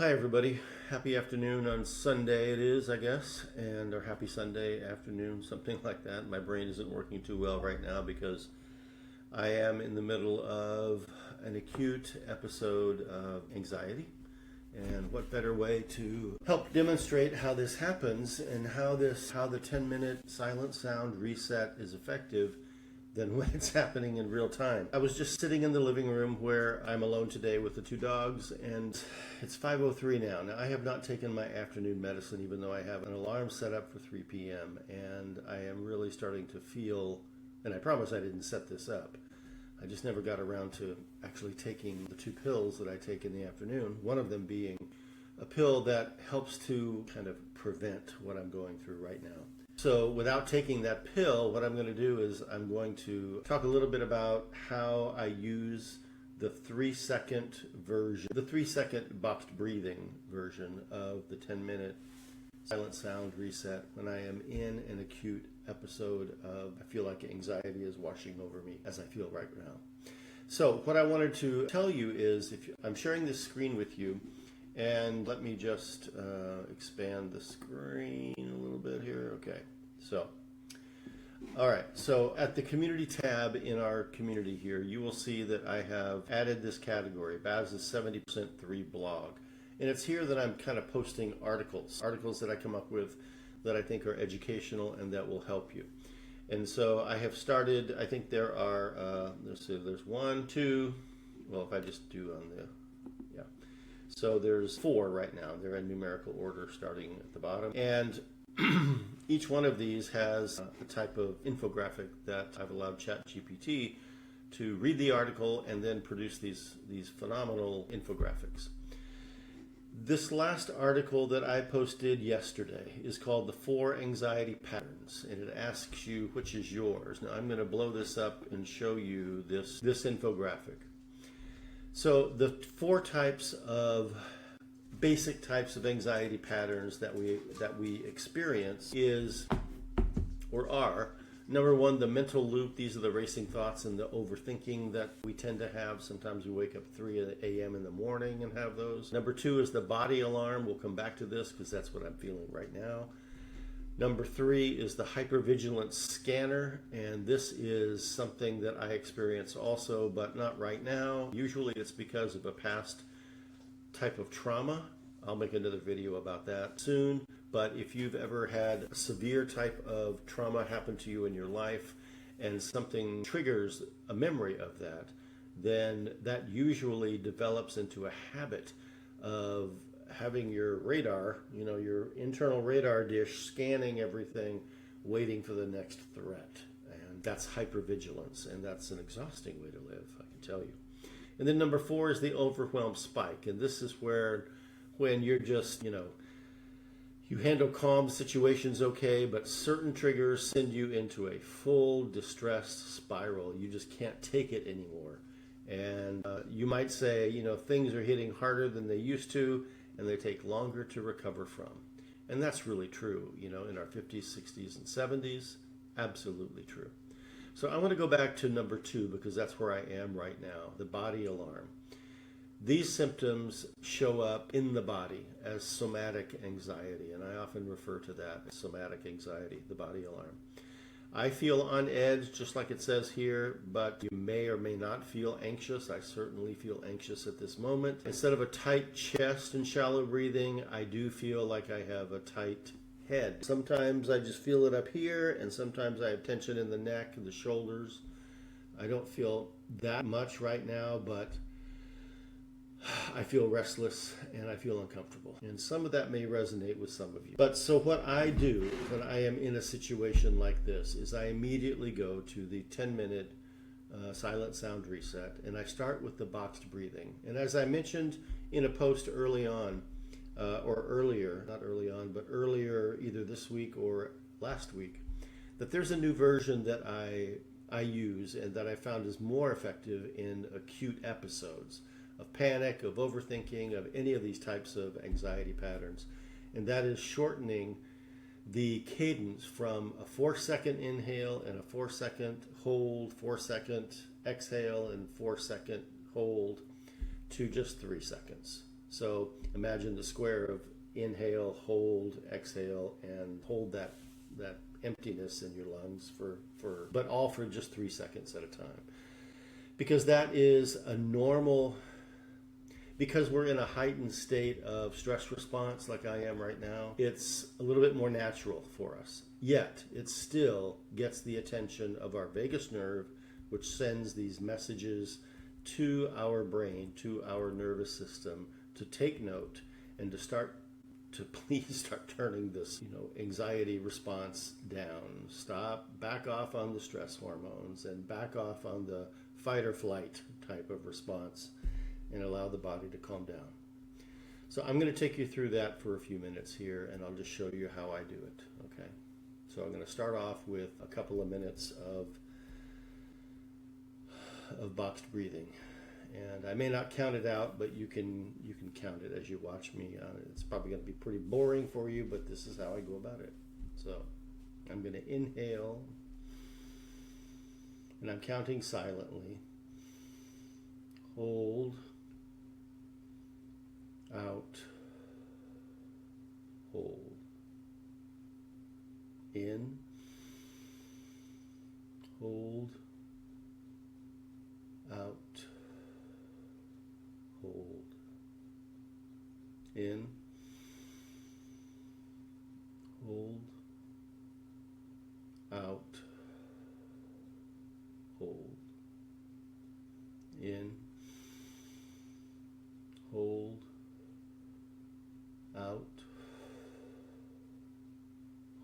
Hi everybody. Happy afternoon on Sunday it is, I guess, or happy Sunday afternoon, something like that. My brain isn't working too well right now because I am in the middle of an acute episode of anxiety. And what better way to help demonstrate how this happens and how the 10-minute silent sound reset is effective than when it's happening in real time. I was just sitting in the living room where I'm alone today with the two dogs, and it's 5:03 now. Now, I have not taken my afternoon medicine, even though I have an alarm set up for 3 p.m., and I am really starting to feel, and I promise I didn't set this up, I just never got around to actually taking the two pills that I take in the afternoon, one of them being a pill that helps to kind of prevent what I'm going through right now. So without taking that pill, what I'm going to do is I'm going to talk a little bit about how I use the 3-second version, the 3-second boxed breathing version of the 10-minute silent sound reset when I am in an acute episode of I feel like anxiety is washing over me as I feel right now. So what I wanted to tell you is I'm sharing this screen with you. And let me just expand the screen a little bit here. Okay, so, all right. So at the community tab in our community here, you will see that I have added this category, Baz's 70% 3 blog. And it's here that I'm kind of posting articles that I come up with that I think are educational and that will help you. And so I have started, I think there are, let's see, there's 1, 2, well, if I just do on the, yeah. So there's 4 right now. They're in numerical order starting at the bottom. And each one of these has a type of infographic that I've allowed ChatGPT to read the article and then produce these phenomenal infographics. This last article that I posted yesterday is called The 4 Anxiety Patterns, and it asks you which is yours. Now I'm going to blow this up and show you this infographic. So the 4 basic types of anxiety patterns that we experience are number 1, the mental loop. These are the racing thoughts and the overthinking that we tend to have. Sometimes we wake up 3 a.m. in the morning and have those. Number 2 is the body alarm. We'll come back to this because that's what I'm feeling right now. Number 3 is the hypervigilance scanner, and this is something that I experience also, but not right now. Usually it's because of a past type of trauma. I'll make another video about that soon, but if you've ever had a severe type of trauma happen to you in your life and something triggers a memory of that, then that usually develops into a habit of having your radar, your internal radar dish scanning everything, waiting for the next threat. And that's hypervigilance, and that's an exhausting way to live, I can tell you. And then number 4 is the overwhelm spike. And this is where when you're just, you handle calm situations okay, but certain triggers send you into a full distressed spiral. You just can't take it anymore. And you might say, things are hitting harder than they used to, and they take longer to recover from. And that's really true, in our 50s, 60s, and 70s, absolutely true. So I want to go back to number 2 because that's where I am right now, the body alarm. These symptoms show up in the body as somatic anxiety, and I often refer to that as somatic anxiety, the body alarm. I feel on edge, just like it says here, but you may or may not feel anxious. I certainly feel anxious at this moment. Instead of a tight chest and shallow breathing, I do feel like I have a tight head. Sometimes I just feel it up here, and sometimes I have tension in the neck and the shoulders. I don't feel that much right now, but I feel restless and I feel uncomfortable. And some of that may resonate with some of you. But so what I do when I am in a situation like this is I immediately go to the 10-minute silent sound reset, and I start with the boxed breathing. And as I mentioned in a post early on, or earlier, not early on, but earlier either this week or last week, that there's a new version that I use and that I found is more effective in acute episodes of panic, of overthinking, of any of these types of anxiety patterns. And that is shortening the cadence from a 4-second inhale and a 4-second hold, 4-second exhale, and 4-second hold to just 3 seconds. So imagine the square of inhale, hold, exhale, and hold that emptiness in your lungs but all for just 3 seconds at a time. Because that is a normal, because we're in a heightened state of stress response like I am right now, it's a little bit more natural for us. Yet, it still gets the attention of our vagus nerve, which sends these messages to our brain, to our nervous system, to take note and to please start turning this, anxiety response down. Stop, back off on the stress hormones and back off on the fight or flight type of response, and allow the body to calm down. So I'm going to take you through that for a few minutes here, and I'll just show you how I do it, okay? So I'm going to start off with a couple of minutes of boxed breathing. And I may not count it out, but you can count it as you watch me. It's probably going to be pretty boring for you, but this is how I go about it. So I'm going to inhale, and I'm counting silently. Hold, out, hold. In, hold, out, hold. In, hold, out, hold. In, hold, out,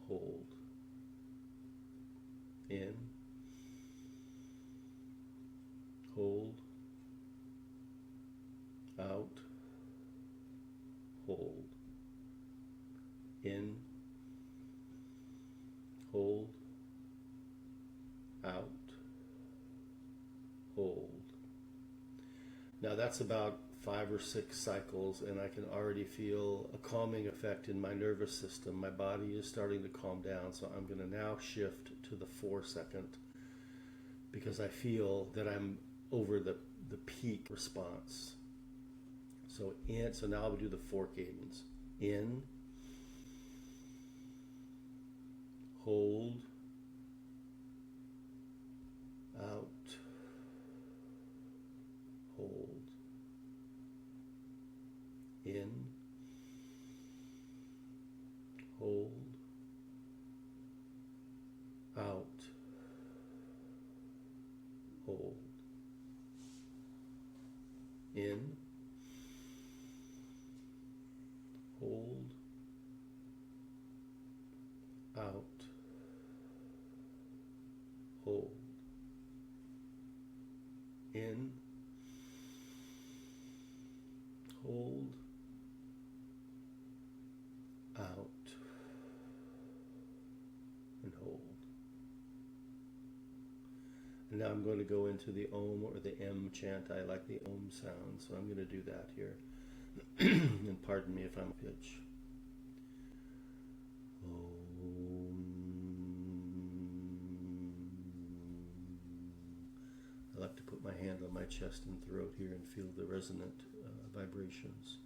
hold. In, hold, out, hold. In, hold, out, hold. Now that's about 5 or 6 cycles, and I can already feel a calming effect in my nervous system. My body is starting to calm down, so I'm going to now shift to the 4-second, because I feel that I'm over the peak response. So now I'll do the 4 cadence. In, hold, out, hold. In, hold, out, hold. In, hold, out, hold. In, hold, out, and hold. And now I'm going to go into the Om or the M chant. I like the Om sound, so I'm going to do that here. And pardon me if I'm pitch. Om. I like to put my hand on my chest and throat here and feel the resonant vibrations.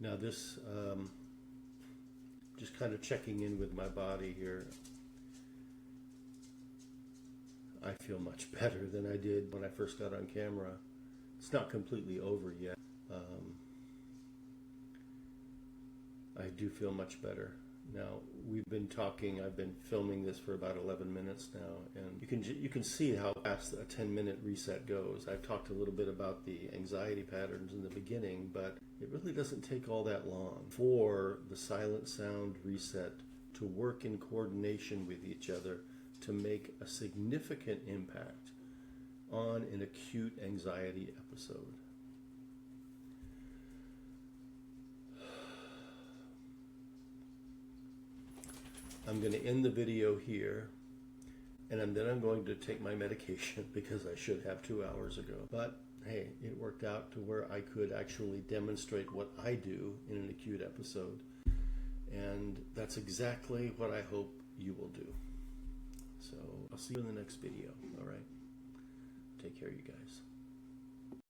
Now this, just kind of checking in with my body here. I feel much better than I did when I first got on camera. It's not completely over yet. I do feel much better. Now, we've been talking, I've been filming this for about 11 minutes now, and you can see how fast a 10-minute reset goes. I've talked a little bit about the anxiety patterns in the beginning, but it really doesn't take all that long for the silent sound reset to work in coordination with each other to make a significant impact on an acute anxiety episode. I'm going to end the video here, and then I'm going to take my medication because I should have 2 hours ago. But hey, it worked out to where I could actually demonstrate what I do in an acute episode, and that's exactly what I hope you will do. So I'll see you in the next video. All right, take care, you guys.